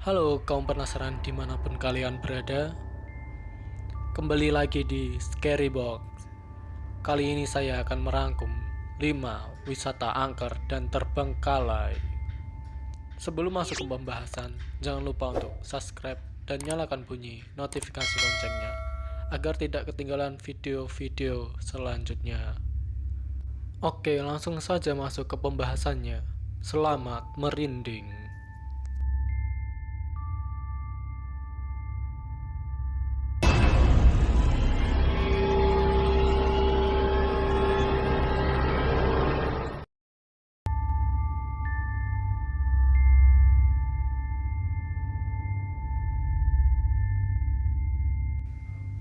Halo kaum penasaran dimanapun kalian berada. Kembali lagi di Scary Box. Kali ini saya akan merangkum 5 wisata angker dan terbengkalai. Sebelum masuk ke pembahasan, jangan lupa untuk subscribe dan nyalakan bunyi notifikasi loncengnya agar tidak ketinggalan video-video selanjutnya. Oke, langsung saja masuk ke pembahasannya. Selamat merinding.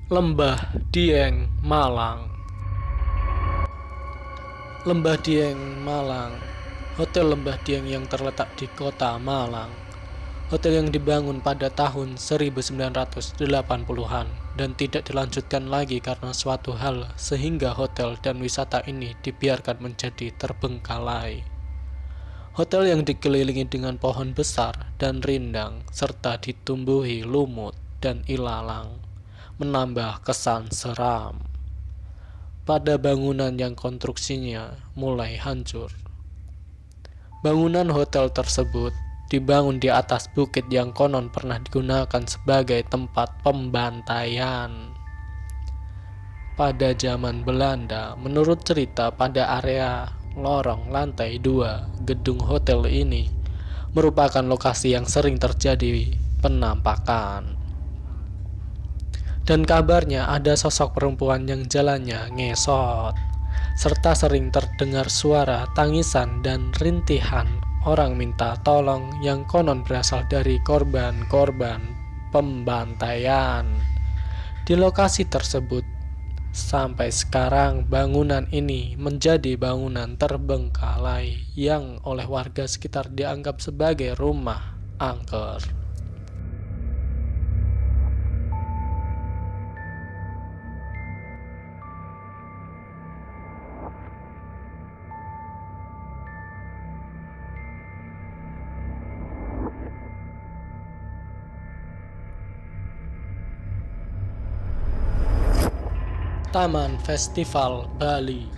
Lembah Dieng, Malang. Lembah Dieng, Malang. Hotel Lembah Dieng yang terletak di kota Malang. Hotel yang dibangun pada tahun 1980-an dan tidak dilanjutkan lagi karena suatu hal sehingga hotel dan wisata ini dibiarkan menjadi terbengkalai. Hotel yang dikelilingi dengan pohon besar dan rindang serta ditumbuhi lumut dan ilalang menambah kesan seram pada bangunan yang konstruksinya mulai hancur. Bangunan hotel tersebut dibangun di atas bukit yang konon pernah digunakan sebagai tempat pembantaian pada zaman Belanda. Menurut cerita, pada area lorong lantai 2 gedung hotel ini merupakan lokasi yang sering terjadi penampakan. Dan kabarnya ada sosok perempuan yang jalannya ngesot, serta sering terdengar suara tangisan dan rintihan orang minta tolong yang konon berasal dari korban-korban pembantaian. Di lokasi tersebut, sampai sekarang bangunan ini menjadi bangunan terbengkalai yang oleh warga sekitar dianggap sebagai rumah angker. Taman Festival Bali.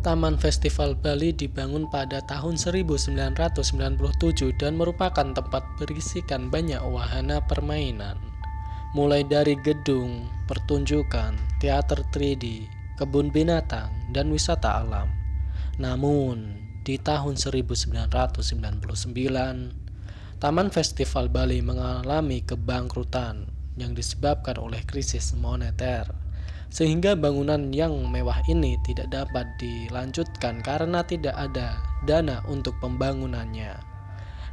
Taman Festival Bali dibangun pada tahun 1997 dan merupakan tempat berisikan banyak wahana permainan, mulai dari gedung, pertunjukan, teater 3D, kebun binatang, dan wisata alam. Namun, di tahun 1999, Taman Festival Bali mengalami kebangkrutan yang disebabkan oleh krisis moneter, sehingga bangunan yang mewah ini tidak dapat dilanjutkan karena tidak ada dana untuk pembangunannya.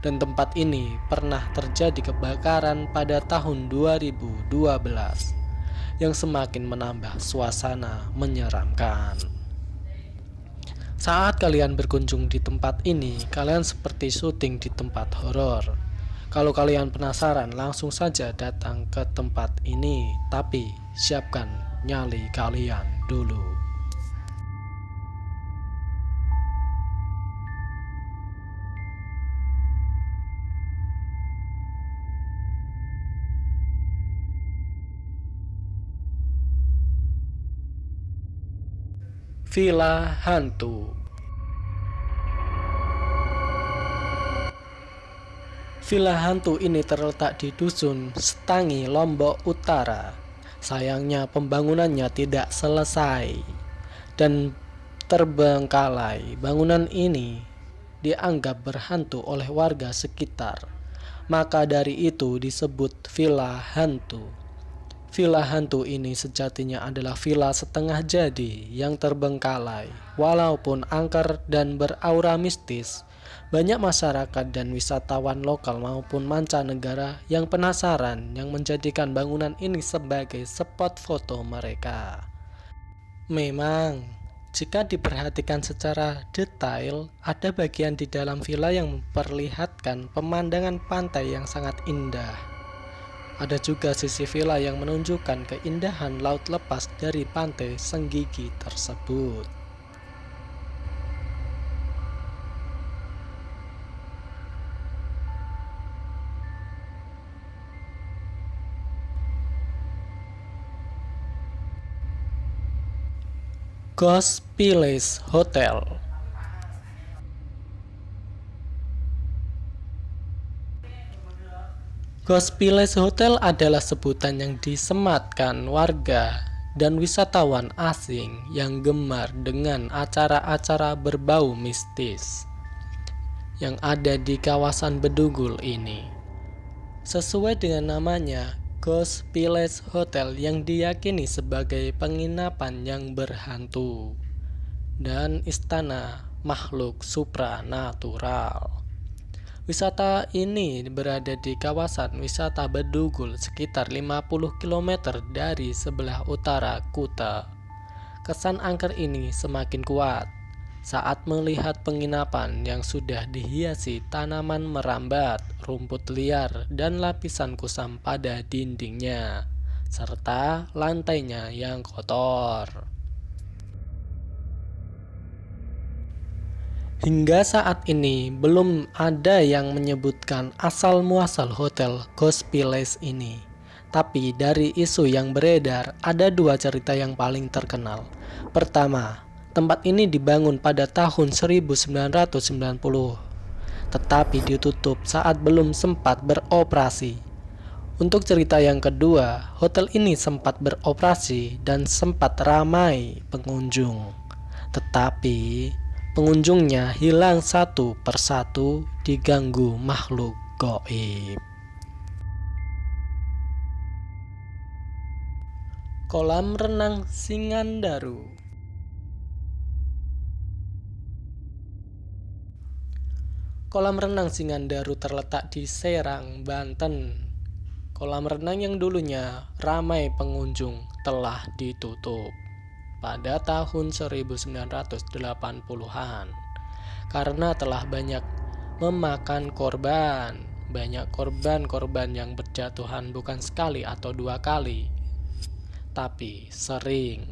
Dan tempat ini pernah terjadi kebakaran pada tahun 2012 yang semakin menambah suasana menyeramkan. Saat kalian berkunjung di tempat ini, kalian seperti syuting di tempat horor. Kalau kalian penasaran, langsung saja datang ke tempat ini, tapi siapkan nyali kalian dulu. Villa Hantu. Villa hantu ini terletak di Dusun Setangi, Lombok Utara. Sayangnya pembangunannya tidak selesai dan terbengkalai. Bangunan ini dianggap berhantu oleh warga sekitar. Maka dari itu disebut villa hantu. Villa hantu ini sejatinya adalah villa setengah jadi yang terbengkalai. Walaupun angker dan beraura mistis, banyak masyarakat dan wisatawan lokal maupun mancanegara yang penasaran yang menjadikan bangunan ini sebagai spot foto mereka. Memang, jika diperhatikan secara detail, ada bagian di dalam villa yang memperlihatkan pemandangan pantai yang sangat indah. Ada juga sisi villa yang menunjukkan keindahan laut lepas dari pantai Senggigi tersebut. Ghost Palace Hotel. Ghost Palace Hotel adalah sebutan yang disematkan warga dan wisatawan asing yang gemar dengan acara-acara berbau mistis yang ada di kawasan Bedugul ini. Sesuai dengan namanya, Ghost Palace Hotel yang diyakini sebagai penginapan yang berhantu dan istana makhluk supranatural. Wisata ini berada di kawasan wisata Bedugul sekitar 50 km dari sebelah utara Kuta. Kesan angker ini semakin kuat saat melihat penginapan yang sudah dihiasi tanaman merambat, rumput liar, dan lapisan kusam pada dindingnya, serta lantainya yang kotor. Hingga saat ini belum ada yang menyebutkan asal-muasal hotel Ghost Palace ini. Tapi dari isu yang beredar, ada dua cerita yang paling terkenal. Pertama, tempat ini dibangun pada tahun 1990, tetapi ditutup saat belum sempat beroperasi. Untuk cerita yang kedua, hotel ini sempat beroperasi dan sempat ramai pengunjung. Tetapi pengunjungnya hilang satu persatu diganggu makhluk gaib. Kolam renang Singandaru. Kolam renang Singandaru terletak di Serang, Banten. Kolam renang yang dulunya ramai pengunjung telah ditutup pada tahun 1980-an karena telah banyak memakan korban. Banyak korban yang berjatuhan bukan sekali atau dua kali, tapi sering.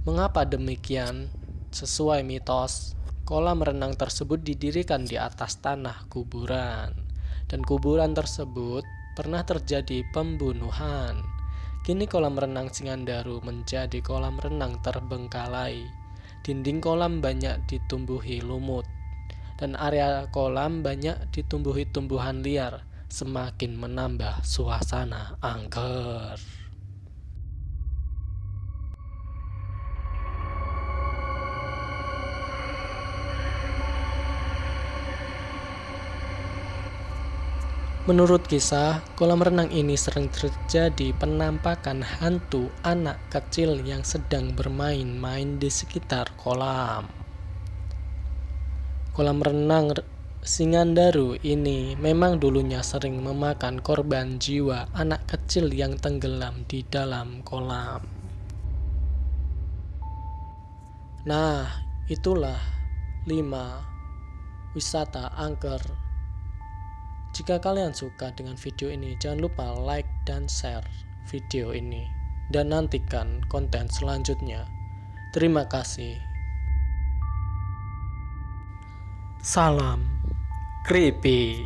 Mengapa demikian? Sesuai mitos, kolam renang tersebut didirikan di atas tanah kuburan, dan kuburan tersebut pernah terjadi pembunuhan. Kini kolam renang Singandaru menjadi kolam renang terbengkalai. Dinding kolam banyak ditumbuhi lumut, dan area kolam banyak ditumbuhi tumbuhan liar, semakin menambah suasana angker. Menurut kisah, kolam renang ini sering terjadi penampakan hantu anak kecil yang sedang bermain-main di sekitar kolam. Kolam renang Singandaru ini memang dulunya sering memakan korban jiwa anak kecil yang tenggelam di dalam kolam. Nah, itulah 5 wisata angker. Jika kalian suka dengan video ini, jangan lupa like dan share video ini, dan nantikan konten selanjutnya. Terima kasih. Salam creepy.